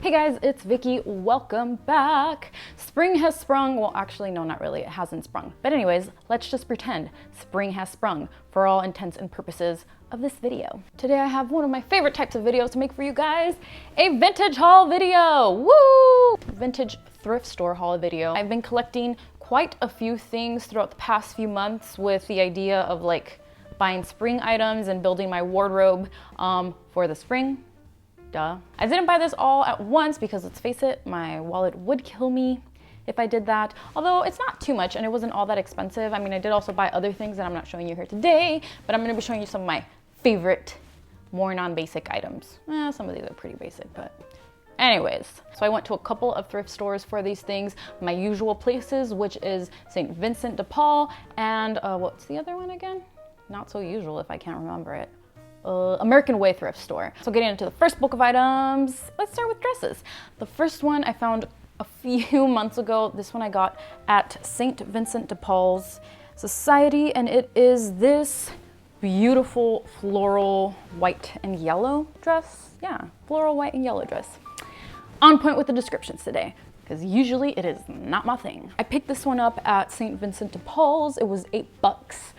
Hey guys, it's Vicky. Welcome back. Spring has sprung. Well, actually, no, not really. It hasn't sprung. But anyways, let's just pretend spring has sprung for all intents and purposes of this video. Today I have one of my favorite types of videos to make for you guys, a vintage haul video. Woo! Vintage thrift store haul video. I've been collecting quite a few things throughout the past few months with the idea of like buying spring items and building my wardrobe for the spring. Duh. I didn't buy this all at once because let's face it, my wallet would kill me if I did that. Although it's not too much and it wasn't all that expensive. I mean, I did also buy other things that I'm not showing you here today, but I'm gonna be showing you some of my favorite, more non-basic items. Some of these are pretty basic, but anyways. So I went to a couple of thrift stores for these things. My usual places, which is St. Vincent de Paul and what's the other one again? Not so usual if I can't remember it. American Way thrift store. So getting into the first bulk of items, let's start with dresses. The first one I found a few months ago. This one I got at St. Vincent de Paul's Society, and it is this beautiful floral white and yellow dress. Yeah, floral white and yellow dress. On point with the descriptions today, because usually it is not my thing. I picked this one up at St. Vincent de Paul's. It was $8.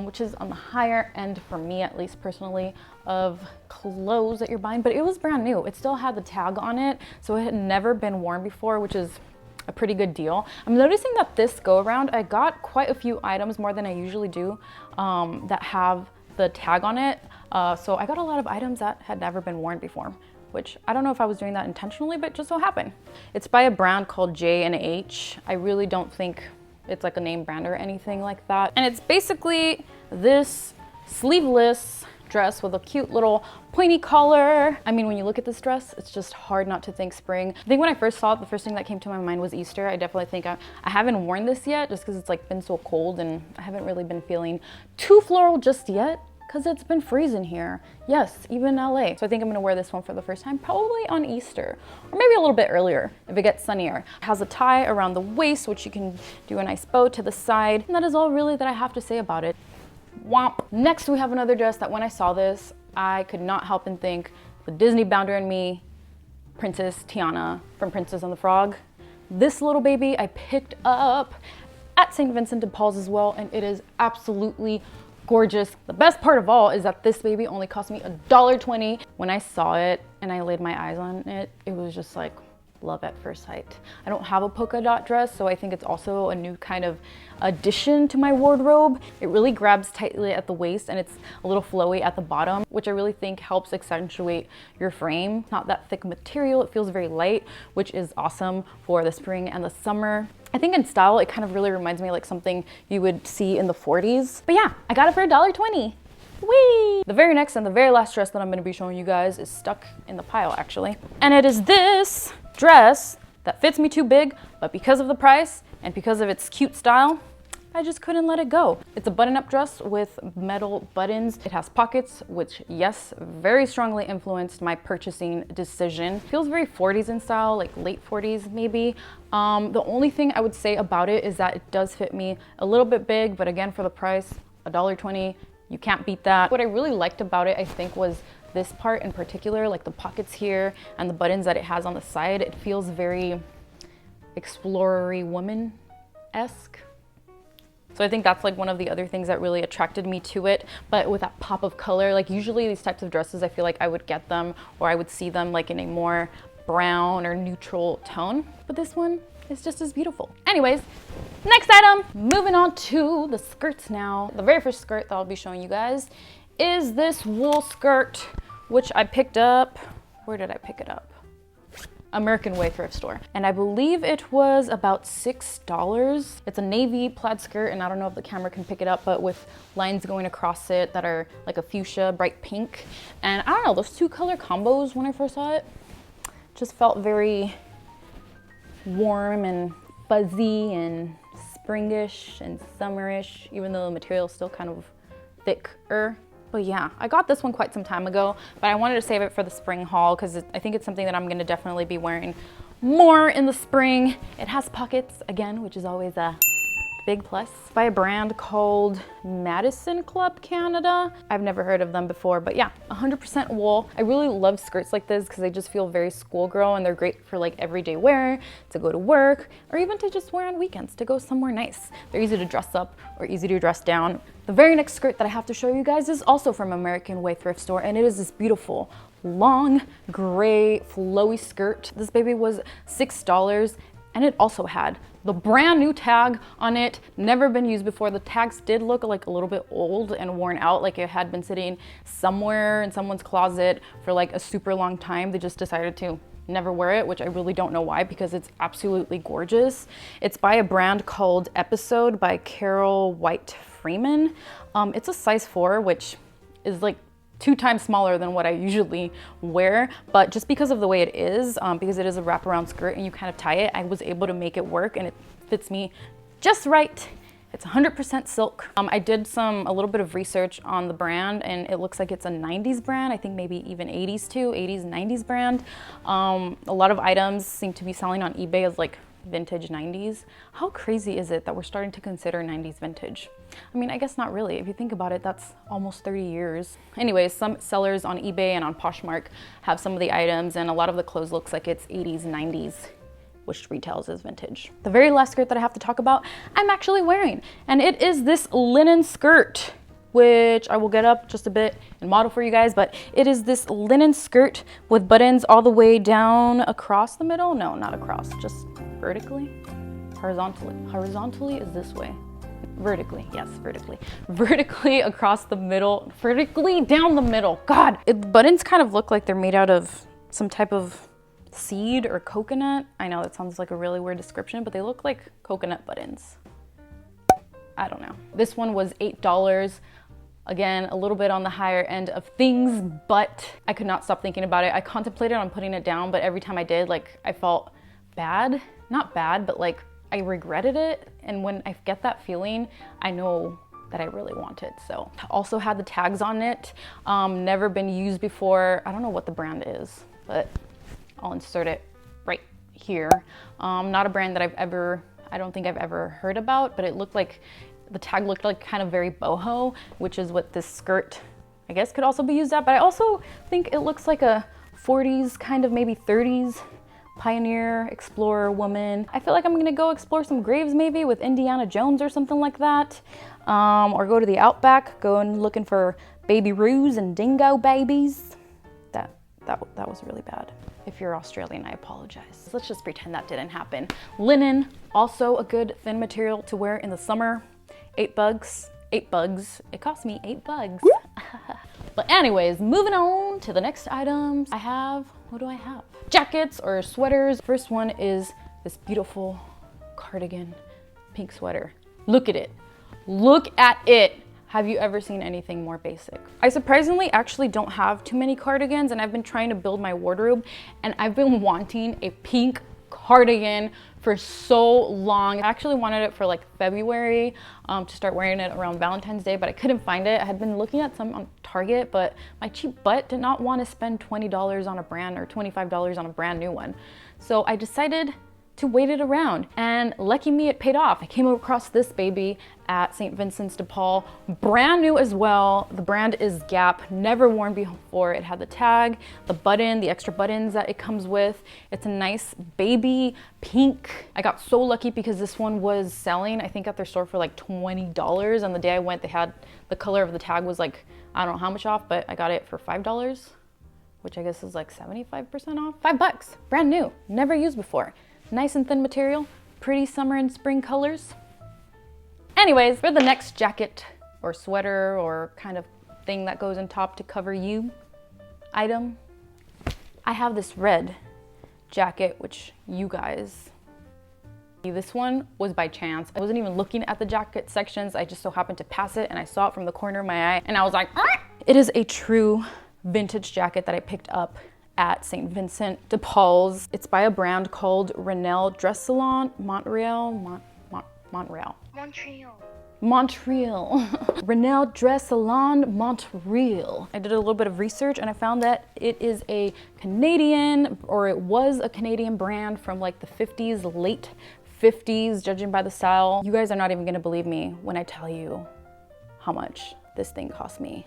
Which is on the higher end for me, at least personally, of clothes that you're buying, but it was brand new. It still had the tag on it, so it had never been worn before, which is a pretty good deal. I'm noticing that this go around, I got quite a few items, more than I usually do, that have the tag on it. So I got a lot of items that had never been worn before, which I don't know if I was doing that intentionally, but it just so happened. It's by a brand called J&H. I really don't think it's like a name brand or anything like that. And it's basically this sleeveless dress with a cute little pointy collar. I mean, when you look at this dress, it's just hard not to think spring. I think when I first saw it, the first thing that came to my mind was Easter. I definitely think I haven't worn this yet just because it's like been so cold and I haven't really been feeling too floral just yet, because it's been freezing here. Yes, even in LA. So I think I'm gonna wear this one for the first time, probably on Easter, or maybe a little bit earlier if it gets sunnier. It has a tie around the waist, which you can do a nice bow to the side. And that is all really that I have to say about it. Womp. Next, we have another dress that when I saw this, I could not help and think the Disney bounder in me, Princess Tiana from Princess and the Frog. This little baby I picked up at St. Vincent de Paul's as well, and it is absolutely gorgeous. The best part of all is that this baby only cost me $1.20. When I saw it and I laid my eyes on it, it was just like love at first sight. I don't have a polka dot dress, so I think it's also a new kind of addition to my wardrobe. It really grabs tightly at the waist and it's a little flowy at the bottom, which I really think helps accentuate your frame. It's not that thick material, it feels very light, which is awesome for the spring and the summer. I think in style, it kind of really reminds me like something you would see in the 40s. But yeah, I got it for $1.20. Whee! The very next and the very last dress that I'm gonna be showing you guys is stuck in the pile actually. And it is this dress that fits me too big, but because of the price and because of its cute style, I just couldn't let it go. It's a button-up dress with metal buttons. It has pockets, which yes, very strongly influenced my purchasing decision. Feels very 40s in style, like late 40s maybe. The only thing I would say about it is that it does fit me a little bit big, but again, for the price, $1.20, you can't beat that. What I really liked about it, I think, was this part in particular, like the pockets here and the buttons that it has on the side. It feels very explorer-y woman-esque. So I think that's like one of the other things that really attracted me to it, but with that pop of color. Like usually these types of dresses, I feel like I would get them or I would see them like in a more brown or neutral tone, but this one is just as beautiful. Anyways, next item, moving on to the skirts now. The very first skirt that I'll be showing you guys is this wool skirt, which I picked up, where did I pick it up? American Way thrift store. And I believe it was about $6. It's a navy plaid skirt, and I don't know if the camera can pick it up, but with lines going across it that are like a fuchsia, bright pink. And I don't know, those two color combos when I first saw it just felt very warm and fuzzy and springish and summerish, even though the material is still kind of thicker. But yeah, I got this one quite some time ago, but I wanted to save it for the spring haul because I think it's something that I'm gonna definitely be wearing more in the spring. It has pockets again, which is always a Big plus. By a brand called Madison Club Canada. I've never heard of them before, but yeah, 100% wool. I really love skirts like this because they just feel very schoolgirl and they're great for like everyday wear, to go to work, or even to just wear on weekends to go somewhere nice. They're easy to dress up or easy to dress down. The very next skirt that I have to show you guys is also from American Way thrift store, and it is this beautiful long gray flowy skirt. This baby was $6, and it also had the brand new tag on it, never been used before. The tags did look like a little bit old and worn out, like it had been sitting somewhere in someone's closet for like a super long time. They just decided to never wear it, which I really don't know why, because it's absolutely gorgeous. It's by a brand called Episode by Carol White Freeman. It's a size 4, which is like 2 times smaller than what I usually wear, but just because of the way it is, because it is a wraparound skirt and you kind of tie it, I was able to make it work and it fits me just right. It's 100% silk. I did a little bit of research on the brand, and it looks like it's a 90s brand. I think maybe even 80s too, 80s, 90s brand. A lot of items seem to be selling on eBay as like vintage 90s. How crazy is it that we're starting to consider 90s vintage? I mean, I guess not really. If you think about it, that's almost 30 years. Anyways, some sellers on eBay and on Poshmark have some of the items, and a lot of the clothes looks like it's 80s, 90s, which retails as vintage. The very last skirt that I have to talk about, I'm actually wearing, and it is this linen skirt, which I will get up just a bit and model for you guys, but it is this linen skirt with buttons all the way down across the middle. No, not across, just vertically, horizontally. Horizontally is this way. Vertically, yes, vertically. Vertically across the middle, vertically down the middle. God, the buttons kind of look like they're made out of some type of seed or coconut. I know that sounds like a really weird description, but they look like coconut buttons. I don't know. This one was $8. Again, a little bit on the higher end of things, but I could not stop thinking about it. I contemplated on putting it down, but every time I did, like, I felt bad. Not bad, but like I regretted it. And when I get that feeling, I know that I really want it. So also had the tags on it. Never been used before. I don't know what the brand is, but I'll insert it right here. Not a brand that I don't think I've ever heard about, but it looked like, the tag looked like kind of very boho, which is what this skirt, I guess, could also be used at. But I also think it looks like a 40s, kind of maybe 30s pioneer, explorer woman. I feel like I'm gonna go explore some graves maybe with Indiana Jones or something like that. Or go to the Outback, go and looking for baby roos and dingo babies. That was really bad. If you're Australian, I apologize. Let's just pretend that didn't happen. Linen, also a good thin material to wear in the summer. $8. $8. It cost me $8. But anyways, moving on to the next items. What do I have? Jackets or sweaters. First one is this beautiful cardigan pink sweater. Look at it. Look at it. Have you ever seen anything more basic? I surprisingly actually don't have too many cardigans, and I've been trying to build my wardrobe, and I've been wanting a pink cardigan for so long. I actually wanted it for like February to start wearing it around Valentine's Day, but I couldn't find it. I had been looking at some on Target, but my cheap butt did not want to spend $20 on a brand or $25 on a brand new one. So I decided to wait it around, and lucky me, it paid off. I came across this baby at St. Vincent's de Paul, brand new as well. The brand is Gap, never worn before. It had the tag, the button, the extra buttons that it comes with. It's a nice baby pink. I got so lucky because this one was selling, I think at their store for like $20, and the day I went, they had the color of the tag was like, I don't know how much off, but I got it for $5, which I guess is like 75% off. $5, brand new, never used before. Nice and thin material, pretty summer and spring colors. Anyways, for the next jacket or sweater or kind of thing that goes on top to cover you item, I have this red jacket, which you guys, this one was by chance. I wasn't even looking at the jacket sections. I just so happened to pass it and I saw it from the corner of my eye and I was like, ah! It is a true vintage jacket that I picked up at St. Vincent de Paul's. It's by a brand called Renelle Dress Salon, Montreal. Renelle Dress Salon, Montreal. I did a little bit of research and I found that it is a Canadian, or it was a Canadian brand from like the 50s, late 50s, judging by the style. You guys are not even gonna believe me when I tell you how much this thing cost me.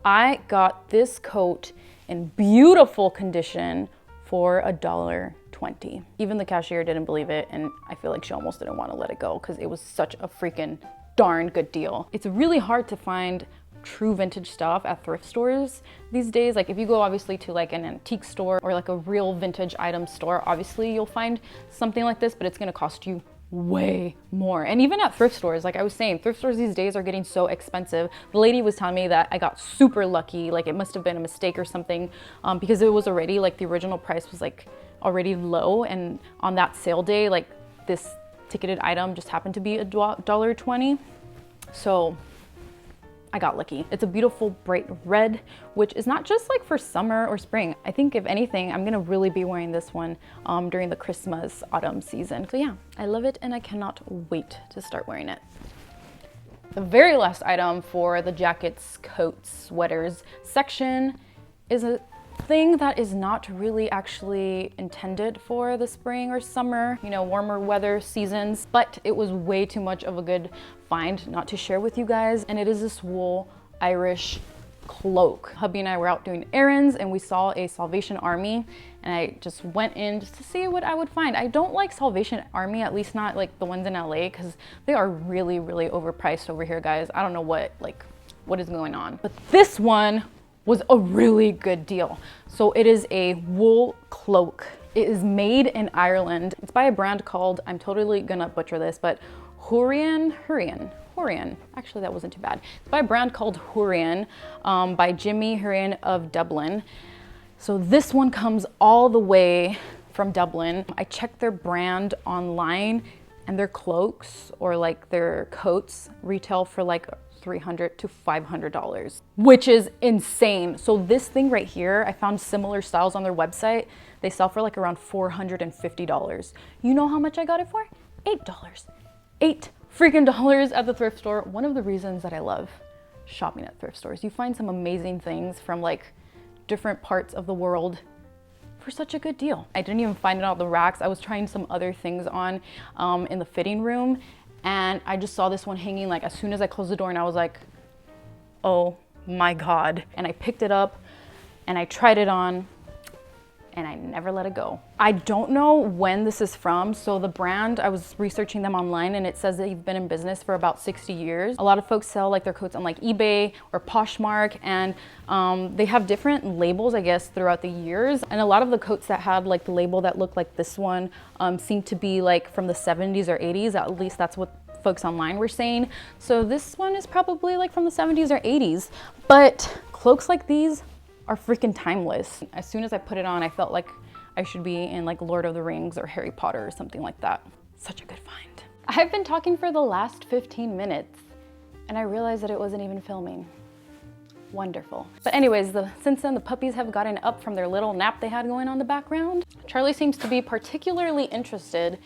I got this coat in beautiful condition for $1.20. Even the cashier didn't believe it, and I feel like she almost didn't want to let it go because it was such a freaking darn good deal. It's really hard to find true vintage stuff at thrift stores these days. Like if you go obviously to like an antique store or like a real vintage item store, obviously you'll find something like this, but it's gonna cost you way more. And even at thrift stores, like I was saying, thrift stores these days are getting so expensive. The lady was telling me that I got super lucky, like it must have been a mistake or something, because it was already like the original price was like already low, and on that sale day, like this ticketed item just happened to be $1.20. So I got lucky. It's a beautiful bright red, which is not just like for summer or spring. I think if anything, I'm gonna really be wearing this one during the Christmas autumn season. So yeah, I love it and I cannot wait to start wearing it. The very last item for the jackets, coats, sweaters section is a thing that is not really actually intended for the spring or summer, you know, warmer weather seasons, but it was way too much of a good find not to share with you guys. And it is this wool Irish cloak. Hubby and I were out doing errands and we saw a Salvation Army, and I just went in just to see what I would find. I don't like Salvation Army, at least not like the ones in LA, because they are really, really overpriced over here, guys. I don't know what is going on. But this one was a really good deal. So it is a wool cloak. It is made in Ireland. It's by a brand called, I'm totally gonna butcher this, but Hurrian. Actually, that wasn't too bad. It's by a brand called Hurrian, by Jimmy Hurrian of Dublin. So this one comes all the way from Dublin. I checked their brand online, and their cloaks or like their coats retail for like $300 to $500, which is insane. So this thing right here, I found similar styles on their website. They sell for like around $450. You know how much I got it for? $8. $8 freaking dollars at the thrift store. One of the reasons that I love shopping at thrift stores, you find some amazing things from like different parts of the world for such a good deal. I didn't even find it on the racks. I was trying some other things on in the fitting room, and I just saw this one hanging like as soon as I closed the door, and I was like, oh my God. And I picked it up and I tried it on, and I never let it go. I don't know when this is from. So the brand, I was researching them online, and it says they've been in business for about 60 years. A lot of folks sell like their coats on like eBay or Poshmark, and they have different labels, I guess, throughout the years. And a lot of the coats that had like the label that looked like this one seem to be like from the 70s or 80s. At least that's what folks online were saying. So this one is probably like from the 70s or 80s. But cloaks like these are freaking timeless. As soon as I put it on, I felt like I should be in like Lord of the Rings or Harry Potter or something like that. Such a good find. I've been talking for the last 15 minutes and I realized that it wasn't even filming. Wonderful. But anyways, since then the puppies have gotten up from their little nap they had going on in the background. Charlie seems to be particularly interested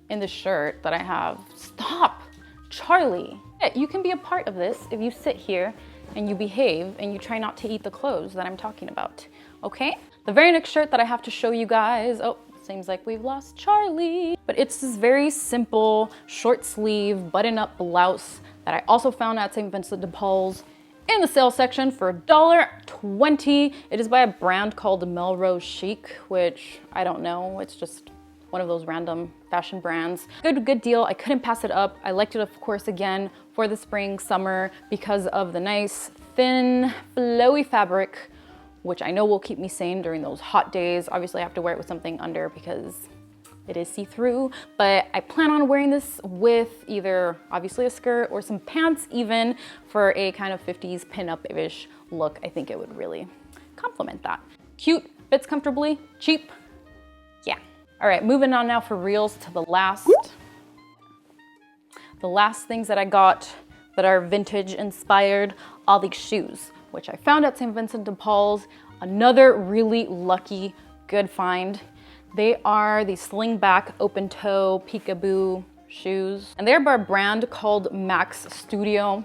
in the shirt that I have. Stop, Charlie. You can be a part of this if you sit here and you behave and you try not to eat the clothes that I'm talking about, okay? The very next shirt that I have to show you guys, oh, seems like we've lost Charlie. But it's this very simple short sleeve button-up blouse that I also found at St. Vincent de Paul's in the sale section for $1.20. It is by a brand called Melrose Chic, which I don't know, it's just one of those random fashion brands. Good deal. I couldn't pass it up. I liked it, of course, again for the spring, summer, because of the nice, thin, flowy fabric, which I know will keep me sane during those hot days. Obviously, I have to wear it with something under because it is see-through, but I plan on wearing this with either obviously a skirt or some pants even for a kind of 50s pin-up-ish look. I think it would really complement that. Cute, fits comfortably, cheap, yeah. All right, moving on now for reals to the last things that I got that are vintage inspired, all these shoes, which I found at St. Vincent de Paul's. Another really lucky, good find. They are the slingback open toe peekaboo shoes, and they're by a brand called Max Studio.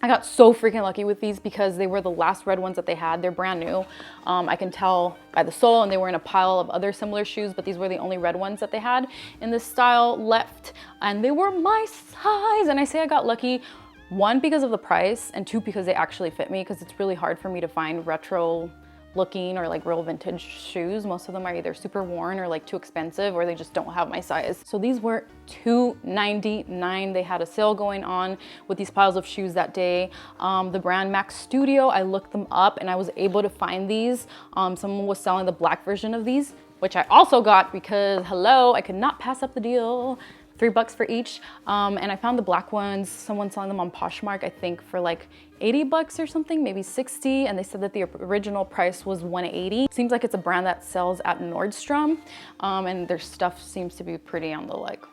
I got so freaking lucky with these because they were the last red ones that they had. They're brand new. I can tell by the sole, and they were in a pile of other similar shoes, but these were the only red ones that they had in this style left, and they were my size. And I say I got lucky, one, because of the price, and two, because they actually fit me, because it's really hard for me to find retro looking or like real vintage shoes. Most of them are either super worn or like too expensive, or they just don't have my size. So these were $2.99. They had a sale going on with these piles of shoes that day. The brand Max Studio, I looked them up and I was able to find these. Someone was selling the black version of these, which I also got because hello, I could not pass up the deal. $3 for each. And I found the black ones, someone selling them on Poshmark, I think for like $80 or something, maybe 60. And they said that the original price was $180. Seems like it's a brand that sells at Nordstrom. And their stuff seems to be pretty on the like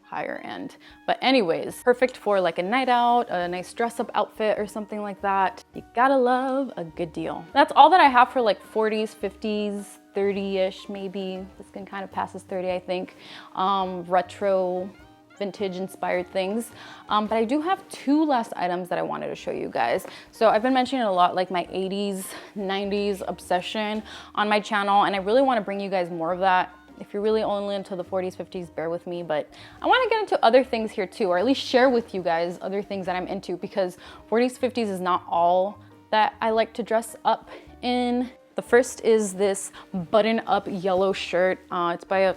higher end. But anyways, perfect for like a night out, a nice dress up outfit or something like that. You gotta love a good deal. That's all that I have for like 40s, 50s, 30-ish maybe. This can kind of passes 30, I think. Retro, vintage inspired things. But I do have two last items that I wanted to show you guys. So I've been mentioning a lot like my 80s, 90s obsession on my channel, and I really want to bring you guys more of that. If you're really only into the 40s, 50s, bear with me, but I want to get into other things here too, or at least share with you guys other things that I'm into, because 40s, 50s is not all that I like to dress up in. The first is this button-up yellow shirt. It's by a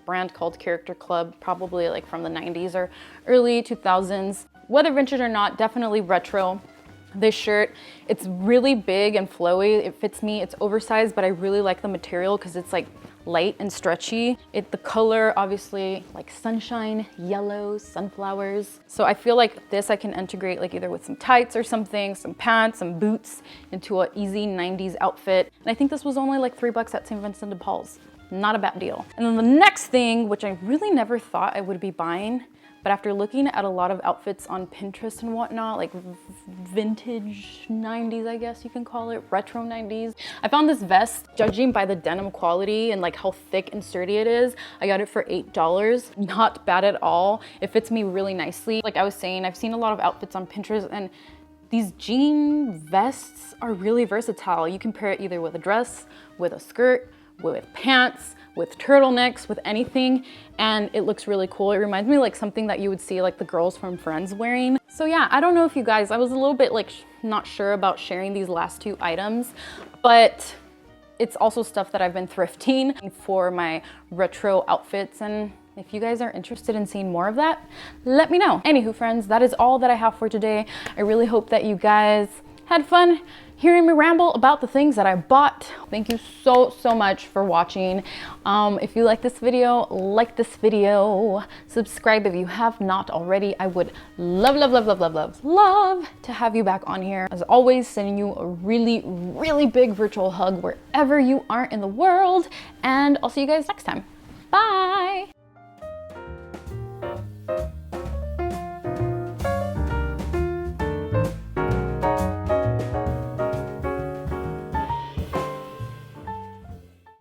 brand called Character Club, probably like from the 90s or early 2000s. Whether vintage or not, definitely retro. This shirt, it's really big and flowy. It fits me, it's oversized, but I really like the material because it's like light and stretchy. The color, obviously, like sunshine, yellow, sunflowers. So I feel like this I can integrate like either with some tights or something, some pants, some boots into an easy 90s outfit. And I think this was only like $3 at St. Vincent de Paul's. Not a bad deal. And then the next thing, which I really never thought I would be buying, but after looking at a lot of outfits on Pinterest and whatnot, like vintage 90s, I guess you can call it, retro 90s, I found this vest. Judging by the denim quality and like how thick and sturdy it is, I got it for $8. Not bad at all. It fits me really nicely. Like I was saying, I've seen a lot of outfits on Pinterest, and these jean vests are really versatile. You can pair it either with a dress, with a skirt, with pants, with turtlenecks, with anything, and it looks really cool. It reminds me like something that you would see like the girls from Friends wearing. So yeah, I don't know if you guys, I was a little bit like not sure about sharing these last two items, but it's also stuff that I've been thrifting for my retro outfits, and if you guys are interested in seeing more of that, let me know. Anywho friends, that is all that I have for today. I really hope that you guys had fun hearing me ramble about the things that I bought. Thank you so much for watching. If you like this video, subscribe if you have not already. I would love to have you back on here. As always, sending you a really big virtual hug wherever you are in the world, and I'll see you guys next time. Bye.